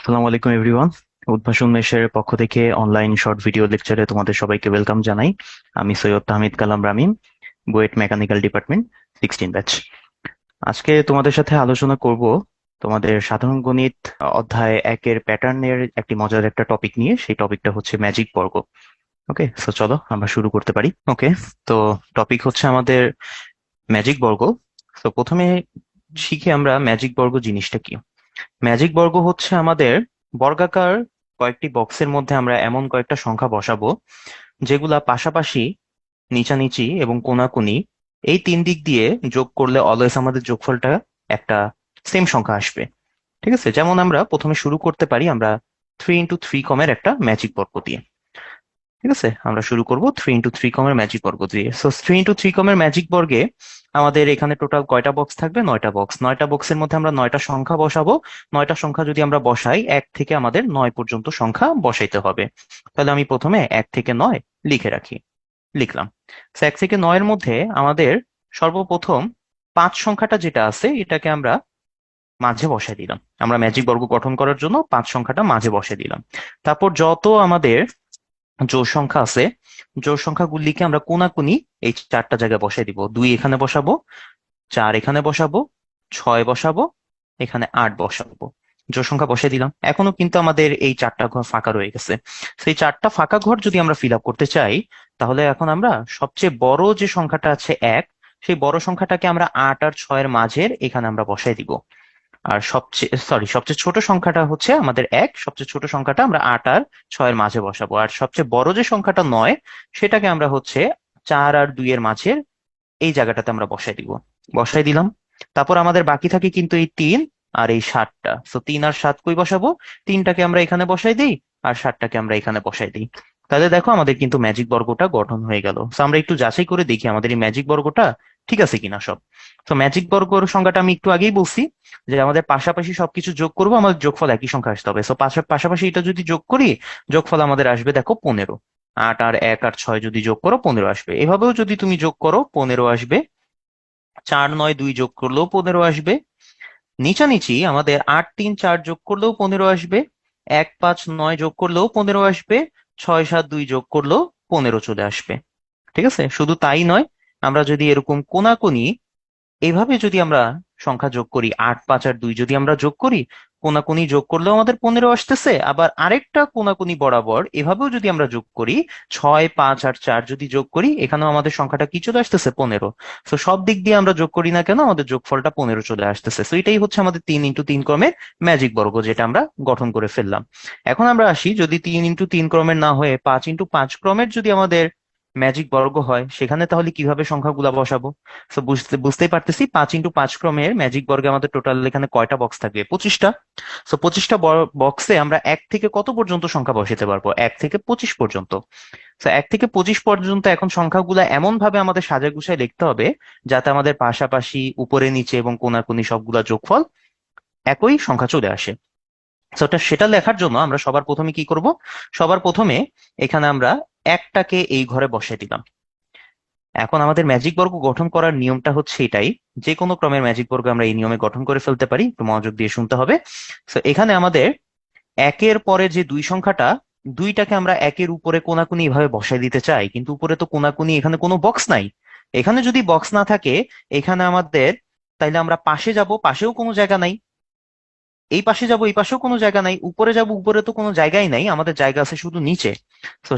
আসসালামু আলাইকুম এভরিওয়ান। উদ্ভাসন মেশের পক্ষ থেকে অনলাইন শর্ট ভিডিও লেকচারে তোমাদের সবাইকে ওয়েলকাম জানাই। আমি Syed Tahmid Kalam Ramim, BUET mechanical department 16 batch. আজকে তোমাদের সাথে আলোচনা করব তোমাদের সাধারণ গণিত অধ্যায় একের প্যাটার্নের একটি মজার একটা টপিক নিয়ে। সেই টপিকটা হচ্ছে ম্যাজিক বর্গ। ওকে, সো চলো আমরা শুরু করতে পারি। ওকে, তো টপিক হচ্ছে আমাদের ম্যাজিক বর্গ। তো প্রথমে শিখি আমরা ম্যাজিক বর্গ জিনিসটা কি। ম্যাজিক বর্গ হচ্ছে আমাদের বর্গাকার কয়েকটি বক্সের মধ্যে আমরা এমন কয়েকটা সংখ্যা বসাবো যেগুলা পাশাপাশি, নিচানিচি এবং কোনাকুনি, এই তিন দিক দিয়ে যোগ করলে অলওয়েজ আমাদের যোগফলটা একটা সেম সংখ্যা আসবে। ঠিক আছে, যেমন আমরা প্রথমে শুরু করতে পারি আমরা 3 × 3 কমের একটা ম্যাজিক বর্গ দিয়ে। ঠিক আছে, আমরা শুরু করব 3 × 3 কমের ম্যাজিক বর্গ দিয়ে। সো 3 × 3 কমের ম্যাজিক বর্গে আমাদের এখানে টোটাল কয়টা বক্স থাকবে? 9টা বক্স। 9টা বক্সের মধ্যে আমরা 9টা সংখ্যা বসাবো। 9টা সংখ্যা যদি আমরা বসাই, 1 থেকে আমাদের 9 পর্যন্ত সংখ্যা বসাইতে হবে। তাহলে আমি প্রথমে 1 থেকে 9 লিখে রাখি, লিখলাম। 1 থেকে 9 এর মধ্যে আমাদের সর্বপ্রথম 5 সংখ্যাটা যেটা আছে এটাকে আমরা মাঝে বসাই দিলাম। আমরা ম্যাজিক বর্গ গঠন করার জন্য 5 সংখ্যাটা মাঝে বসাই দিলাম। তারপর যত আমাদের জোড় সংখ্যা আছে, জোড় সংখ্যাগুলিকে আমরা কোনাকুনি এই 4টা জায়গায় বসাই দিব। 2 এখানে বসাবো, 4 এখানে বসাবো, 6 বসাবো, এখানে 8 বসাবো। জোড় সংখ্যা বসাই দিলাম। এখনো কিন্তু আমাদের এই 4টা ঘর ফাঁকা রয়ে গেছে। সেই 4টা ফাঁকা ঘর যদি আমরা ফিল আপ করতে চাই, তাহলে এখন আমরা সবচেয়ে বড় যে সংখ্যাটা আছে 1, সেই বড় সংখ্যাটাকে আমরা 8 আর 6 এর মাঝের এখানে আমরা বসাই দিব। আর সবচেয়ে ছোট সংখ্যাটা হচ্ছে আমাদের 1, সবচেয়ে ছোট সংখ্যাটা আমরা 8 আর 6 এর মাঝে বসাবো। আর সবচেয়ে বড় যে সংখ্যাটা 9, সেটাকে আমরা হচ্ছে 4 আর 2 এর মাঝের এই জায়গাটাতে আমরা বসাই দিব। বসাই দিলাম। তারপর আমাদের বাকি থাকে কিন্তু এই 3 আর এই 7টা। তো 3 আর 7 কই বসাবো? 3টাকে আমরা এখানে বসাই দিই, আর 7টাকে আমরা এখানে বসাই দিই। তাহলে দেখো আমাদের কিন্তু ম্যাজিক বর্গটা গঠন হয়ে গেল। তো আমরা একটু যাচাই করে দেখি আমাদের এই ম্যাজিক বর্গটা ঠিক আছে কিনা সব। তো ম্যাজিক বর্গর সংখ্যাটা আমি একটু আগেই বলছি যে আমাদের পাশাপাশি সবকিছু যোগ করবো, আমাদের যোগফল একই সংখ্যা আসতে হবে। তো পাশাপাশি এটা যদি যোগ করি, যোগফল আমাদের আসবে দেখো 15। 8 আর 1 আর 6 যদি যোগ করো 15 আসবে। এভাবেও যদি তুমি যোগ করো 15 আসবে। 4 9 2 যোগ করলেও 15 আসবে। নিচানিচি আমাদের 8 3 4 যোগ করলেও 15 আসবে। 1 5 9 যোগ করলেও 15 আসবে। 6 7 2 যোগ করলেও 15 চলে আসবে। ঠিক আছে, শুধু তাই নয়, আমরা যদি এরকম কোনাকুনি এইভাবে যদি আমরা সংখ্যা যোগ করি, 8 5 আর 2 যদি আমরা যোগ করি, কোনাকুনি যোগ করলেও আমাদের 15 আসতেছে। আবার আরেকটা কোনাকুনি বরাবর এভাবেও যদি আমরা যোগ করি, 6 5 আর 4 যদি যোগ করি, এখানেও আমাদের সংখ্যাটা কি চলে আসতেছে? 15। তো সব দিক দিয়ে আমরা যোগ করি না কেন, আমাদের যোগফলটা 15 চলে আসতেছে। তো এটাই হচ্ছে আমাদের 3 × 3 ক্রমের ম্যাজিক বর্গ, যেটা আমরা গঠন করে ফেললাম। এখন আমরা আসি, যদি 3 × 3 ক্রমের না হয়ে 5 × 5 ক্রমের যদি আমাদের ম্যাজিক বর্গ হয়, সেখানে তাহলে কিভাবে সংখ্যাগুলা বসাবো? তো বুঝতেই পারতেছি 5 × 5 ক্রমের ম্যাজিক বর্গে আমাদের টোটাল এখানে কয়টা বক্স থাকবে? 25টা। তো 25টা বক্সে আমরা 1 থেকে কত পর্যন্ত সংখ্যা বসাতে পারবো? 1 থেকে 25 পর্যন্ত। তো 1 থেকে 25 পর্যন্ত এখন সংখ্যাগুলা এমন ভাবে আমাদের সাজায় গুছায় লিখতে হবে যাতে আমাদের পাশাপাশি, উপরে নিচে এবং কোনাকুনি সবগুলা যোগফল একই সংখ্যা চলে আসে। তো সেটা লেখার জন্য আমরা সবার প্রথমে কি করব? সবার প্রথমে এখানে আমরা একটাকে এই ঘরে বসাই দিলাম। এখন আমাদের ম্যাজিক বর্গ গঠন করার নিয়মটা হচ্ছে এটাই, যে কোনো ক্রমের ম্যাজিক বর্গ আমরা এই নিয়মে গঠন করে ফেলতে পারি। একটু মনোযোগ দিয়ে শুনতে হবে। তো এখানে আমাদের একের পরে যে 2 সংখ্যাটা, 2টাকে আমরা একের উপরে কোনাকুনি এভাবে বসাই দিতে চাই, কিন্তু উপরে তো কোনাকুনি এখানে কোনো বক্স নাই। এখানে যদি বক্স না থাকে, এখানে আমাদের, তাইলে আমরা পাশে যাব, পাশেও কোনো জায়গা নাই। এই পাশে যাব, এই পাশেও কোনো জায়গা নাই। উপরে যাব, উপরে তো কোনো জায়গাই নাই, আমাদের জায়গা আছে শুধু নিচে। তো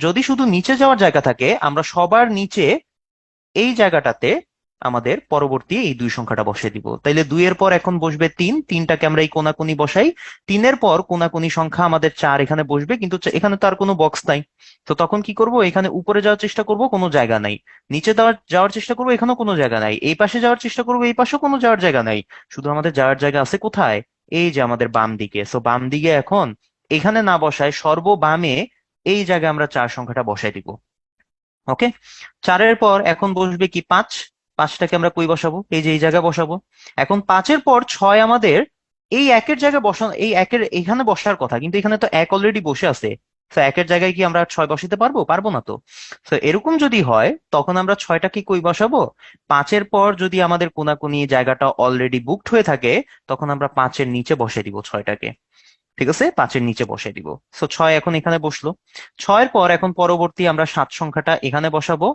যদি শুধু নিচে যাওয়ার জায়গা থাকে, আমরা সবার নিচে এই জায়গাটাতে আমাদের পরবর্তী এই 2 সংখ্যাটা বসিয়ে দিব। তাইলে 2 এর পর এখন বসবে 3, 3টাকে আমরা এই কোনাকুনি বসাই। 3 এর পর কোনাকুনি সংখ্যা আমাদের 4 এখানে বসবে, কিন্তু এখানে তো আর কোনো বক্স নাই। তো তখন কি করব? এখানে উপরে যাওয়ার চেষ্টা করব, কোনো জায়গা নাই। নিচে যাওয়ার চেষ্টা করব, এখানেও কোনো জায়গা নাই। এই পাশে যাওয়ার চেষ্টা করব, এই পাশেও কোনো যাওয়ার জায়গা নাই। শুধু আমাদের যাওয়ার জায়গা আছে কোথায়? এই যে আমাদের বাম দিকে। সো বাম দিকে এখন এখানে না বসায় সর্ববামে এই জায়গায় আমরা 4 সংখ্যাটা বসাই দিব। ওকে, 4-এর পর এখন বসবে কি? 5। 5টাকে আমরা কই বসাবো? এই যে এই জায়গায় বসাবো। এখন 5-এর পর 6 আমাদের এই একের জায়গায় বসানো, এই একের এখানে বসার কথা, কিন্তু এখানে তো 1 অলরেডি বসে আছে। তো একের জায়গায় কি আমরা 6 বসাতে পারবো? পারবো না তো। তো এরকম যদি হয়, তখন আমরা 6টাকে কই বসাবো? 5-এর পর যদি আমাদের কোনাকুনি জায়গাটা অলরেডি বুকড হয়ে থাকে, তখন আমরা 5-এর নিচে বসে দিব 6টাকে। ঠিক আছে, 5-এর নিচে বসাই দিব। সো 6 এখন এখানে বসলো। 6-এর পর এখন পরবর্তী আমরা 7 সংখ্যাটা এখানে বসাবো।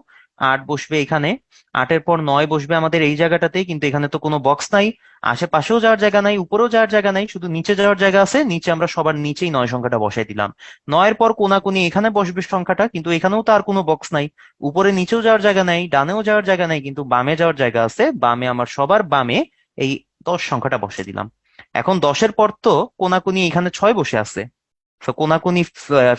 8 বসবে এখানে। 8-এর পর 9 বসবে আমাদের এই জায়গাটাতেই, কিন্তু এখানে তো কোনো বক্স নাই, আশেপাশেও যাওয়ার জায়গা নাই, উপরেও যাওয়ার জায়গা নাই, শুধু নিচে যাওয়ার জায়গা আছে। নিচে আমরা সবার নিচেই 9 সংখ্যাটা বসাই দিলাম। 9-এর পর কোনাকুনি এখানে বসবে সংখ্যাটা, কিন্তু এখানেও তো আর কোনো বক্স নাই, উপরে নিচেও যাওয়ার জায়গা নাই, ডানেও যাওয়ার জায়গা নাই, কিন্তু বামে যাওয়ার জায়গা আছে। বামে আমার সবার বামে এই 10 সংখ্যাটা বসে দিলাম। এখন 10-এর পর তো কোনাকুনি এখানে 6 বসে আছে। তো কোনাকুনি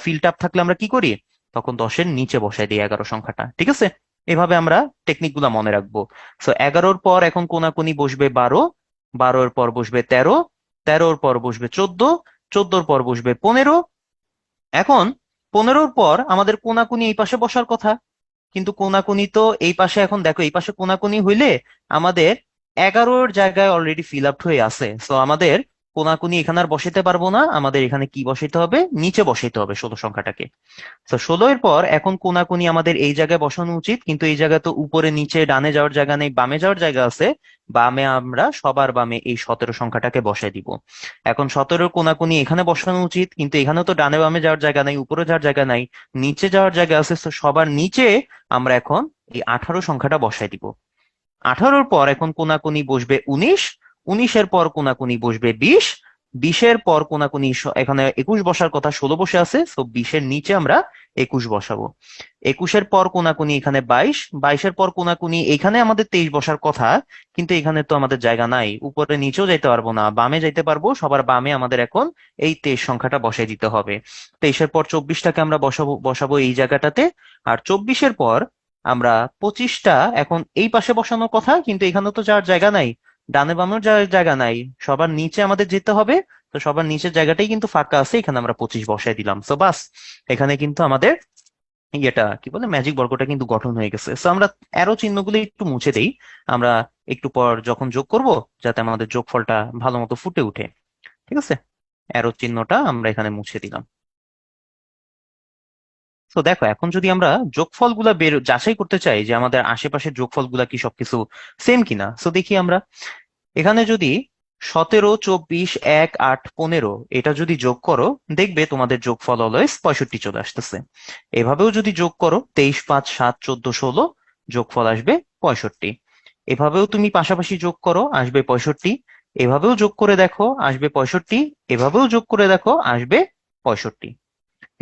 ফিল্ড আপ থাকলে আমরা কি করি, তখন 10-এর নিচে বসাই দিই 11 সংখ্যাটা। ঠিক আছে, এভাবে আমরা টেকনিক গুলা মনে রাখবো। সো 11-র পর এখন কোনাকুনি বসবে 12, 12-এর পর বসবে 13, 13-র পর বসবে 14, 14-র পর বসবে 15। এখন 15-র পর আমাদের কোনাকুনি এই পাশে বসার কথা, কিন্তু কোনাকুনি তো এই পাশে, এখন দেখো এই পাশে কোনাকুনি হইলে আমাদের 11-র জায়গায় অলরেডি ফিল আপ হয়ে আছে। সো আমাদের কোনাকুনি এখানে আর বসাইতে পারবো না, আমাদের এখানে কি বসাইতে হবে, নিচে বসাইতে হবে 16 সংখ্যাটাকে। তো 16-এর পর এখন কোনাকুনি আমাদের এই জায়গায় বসানো উচিত, কিন্তু এই জায়গায় তো উপরে নিচে ডানে যাওয়ার জায়গা নেই, বামে যাওয়ার জায়গা আছে। বামে আমরা সবার বামে এই 17 সংখ্যাটাকে বসাই দিব। এখন 17-এর কোনাকুনি এখানে বসানো উচিত, কিন্তু এখানেও তো ডানে বামে যাওয়ার জায়গা নাই, উপরে যাওয়ার জায়গা নাই, নিচে যাওয়ার জায়গা আছে। তো সবার নিচে আমরা এখন এই 18 সংখ্যাটা বসাই দিব। 18-র পর এখন কোনাকুনি বসবে 19, 19-এর পর কোনাকুনি বসবে 20, 20-এর পর কোনাকুনি এখানে 21 বসার কথা, 16 বসে আছে। তো 20-এর নিচে আমরা 21 বসাবো। 21-এর পর কোনাকুনি এখানে 22, 22-এর পর কোনাকুনি এখানে আমাদের 23 বসার কথা, কিন্তু এখানে তো আমাদের জায়গা নাই, উপরে নিচেও যাইতে পারবো না, বামে যাইতে পারবো, সবার বামে আমাদের এখন এই 23 সংখ্যাটা বসাই দিতে হবে। 23-এর পর 24টাকে আমরা বসাবো বসাবো এই জায়গাটাতে। আর 24-এর পর আমরা 25টা এখন এই পাশে বসানোর কথা, কিন্তু এখানে তো যাওয়ার জায়গা নাই, ডানে বামেও যাওয়ার জায়গা নাই, সবার নিচে আমাদের যেতে হবে। তো সবার নিচের জায়গাটাই কিন্তু ফাঁকা আছে, এখানে আমরা 25 বসাই দিলাম। তো বাস, এখানে কিন্তু আমাদের ইয়েটা কি বলে, ম্যাজিক বর্গটা কিন্তু গঠন হয়ে গেছে। তো আমরা অ্যারো চিহ্নগুলো একটু মুছে দেই, আমরা একটু পর যখন যোগ করব, যাতে আমাদের যোগফলটা ভালো মতো ফুটে উঠে। ঠিক আছে, অ্যারো চিহ্নটা আমরা এখানে মুছে দিলাম। তো দেখো, এখন যদি আমরা যোগফল গুলা যাচাই করতে চাই যে আমাদের আশেপাশের যোগফল গুলা কি সবকিছু সেম কিনা, তো দেখি আমরা এখানে যদি 17, 24, 1, 8, 15 এটা যদি যোগ করো, দেখবে তোমাদের যোগফল অলওয়েজ 65 চলে আসতেছে। এভাবেও যদি যোগ করো 23, 5, 7, 14, 16, যোগফল আসবে 65। এভাবেও তুমি পাশাপাশি যোগ করো, আসবে 65। এভাবেও যোগ করে দেখো, আসবে 65। এভাবেও যোগ করে দেখো, আসবে 65।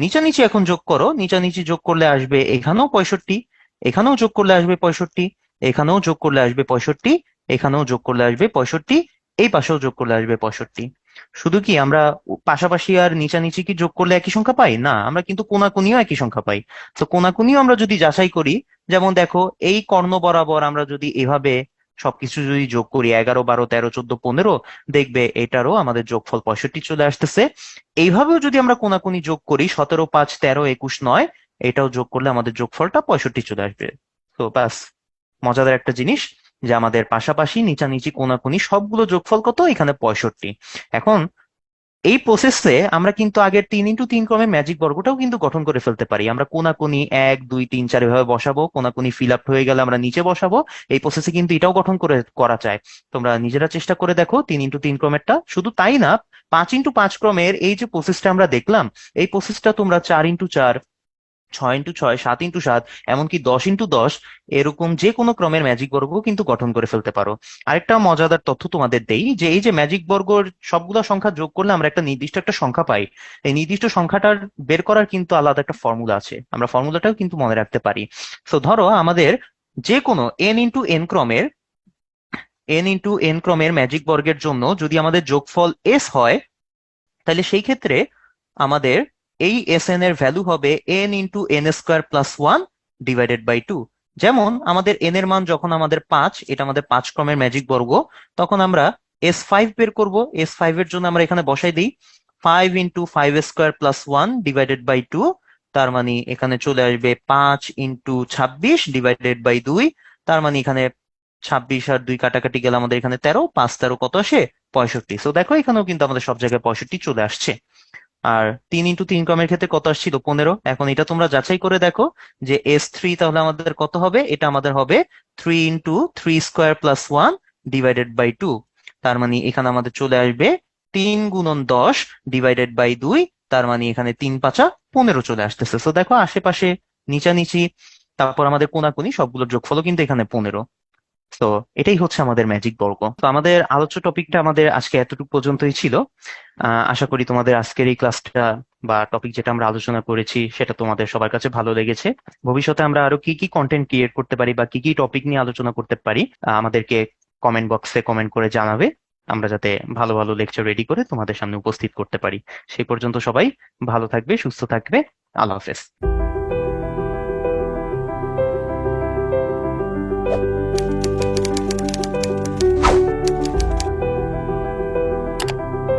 নিচানিচি এখন যোগ করো, নিচানিচি যোগ করলে আসবে এখানেও 65, এখানেও যোগ করলে আসবে 65, এখানেও যোগ করলে আসবে 65, এখানেও যোগ করলে আসবে 65, এই পাশেও যোগ করলে আসবে 65। শুধু কি আমরা পাশাপাশি আর নিচানিচি কি যোগ করলে একই সংখ্যা পাই? না, আমরা কিন্তু কোনাকুনিও একই সংখ্যা পাই। তো কোনাকুনিও আমরা যদি যাচাই করি, যেমন দেখো এই কর্ণ বরাবর আমরা যদি এভাবে সবকিছু যদি যোগ করি, 11, 12, 13, 14, 15, দেখবে এটারও আমাদের যোগফল 65 চলে আসতেছে। এইভাবেও যদি আমরা কোনাকুনি যোগ করি, 17, 5, 13, 21, 9, এটাও যোগ করলে আমাদের যোগফলটা 65 চলে আসবে। তো ব্যাস, মজাদার একটা জিনিস যে আমাদের পাশাপাশি নিচানিচি কোনাকুনি সবগুলো যোগফল কত, এখানে 65। এখন এই প্রসেসে আমরা কিন্তু আগের 3x3 ক্রমে ম্যাজিক বর্গটাও কিন্তু গঠন করে ফেলতে পারি। আমরা কোনাকুনি 1, 2, 3, 4 এভাবে বসাবো, কোনাকুনি ফিল আপ হয়ে গেলে আমরা নিচে বসাবো। এই প্রসেসে কিন্তু এটাও গঠন করা যায়। তোমরা নিজেরা চেষ্টা করে দেখো 3x3 ক্রমেরটা। শুধু তাই না, 5x5 ক্রমের এই যে প্রসেসটা আমরা দেখলাম, এই প্রসেসটা তোমরা 4x4, 6x6, 7x7, এমনকি 10x10 এরকম যে কোনো ক্রমের ম্যাজিক বর্গ কিন্তু গঠন করে ফেলতে পারো। আরেকটা মজাদার তথ্য তোমাদের দেই, যে এই যে ম্যাজিক বর্গর সবগুলো সংখ্যা যোগ করলে আমরা একটা নির্দিষ্ট একটা সংখ্যা পাই। এই নির্দিষ্ট সংখ্যাটার বের করার কিন্তু আলাদা একটা ফর্মুলা আছে, আমরা ফর্মুলাটাও কিন্তু মনে রাখতে পারি। তো ধরো আমাদের যে কোনো n x n ক্রমের ম্যাজিক বর্গের জন্য যদি আমাদের যোগফল s হয়, তাহলে সেই ক্ষেত্রে আমাদের এই এসএন এর ভ্যালু হবে n x n² + 1 divided by 2। যেমন আমাদের n এর মান যখন আমাদের 5, এটা আমাদের 5 ক্রমের ম্যাজিক বর্গ, তখন আমরা s5 বের করব। s5 এর জন্য আমরা এখানে বসাই দিই 5x5² + 1 ডিভাইডেড বাই 2। তার মানে এখানে চলে আসবে 5x26 ডিভাইডেড বাই 2। তার মানে এখানে 26 আর 2 কাটাকাটি গেলে আমাদের এখানে 13, 5, 13 কত আসে, 65। তো দেখো এখানেও কিন্তু আমাদের সব জায়গায় 65 চলে আসছে। আর 3x3 ক্রমের ক্ষেত্রে কত আসছিল, 15। এখন এটা তোমরা যাচাই করে দেখো যে s3 তাহলে আমাদের কত হবে, এটা আমাদের হবে 3x3² + 1 ডিভাইডেড বাই 2। তার মানে এখানে আমাদের চলে আসবে 3 × 10 ডিভাইডেড বাই 2, তার মানে এখানে 3×5 = 15 চলে আসতেছে। সো দেখো আশেপাশে নিচানিচি তারপর আমাদের কোনাকুনি সবগুলোর যোগফলও কিন্তু এখানে 15। তো এটাই হচ্ছে আমাদের ম্যাজিক বর্গ। তো আমাদের আলোচ্য টপিকটা আমাদের আজকে এতটুকু পর্যন্তই ছিল। আশা করি তোমাদের আজকের এই ক্লাসটা বা টপিক যেটা আমরা আলোচনা করেছি সেটা তোমাদের সবার কাছে ভালো লেগেছে। ভবিষ্যতে আমরা আরো কি কি কন্টেন্ট ক্রিয়েট করতে পারি বা কি কি টপিক নিয়ে আলোচনা করতে পারি আমাদেরকে কমেন্ট বক্সে কমেন্ট করে জানাবে, আমরা যাতে ভালো ভালো লেকচার রেডি করে তোমাদের সামনে উপস্থিত করতে পারি। সেই পর্যন্ত সবাই ভালো থাকবে, সুস্থ থাকবে। আল্লাহ হাফেজ।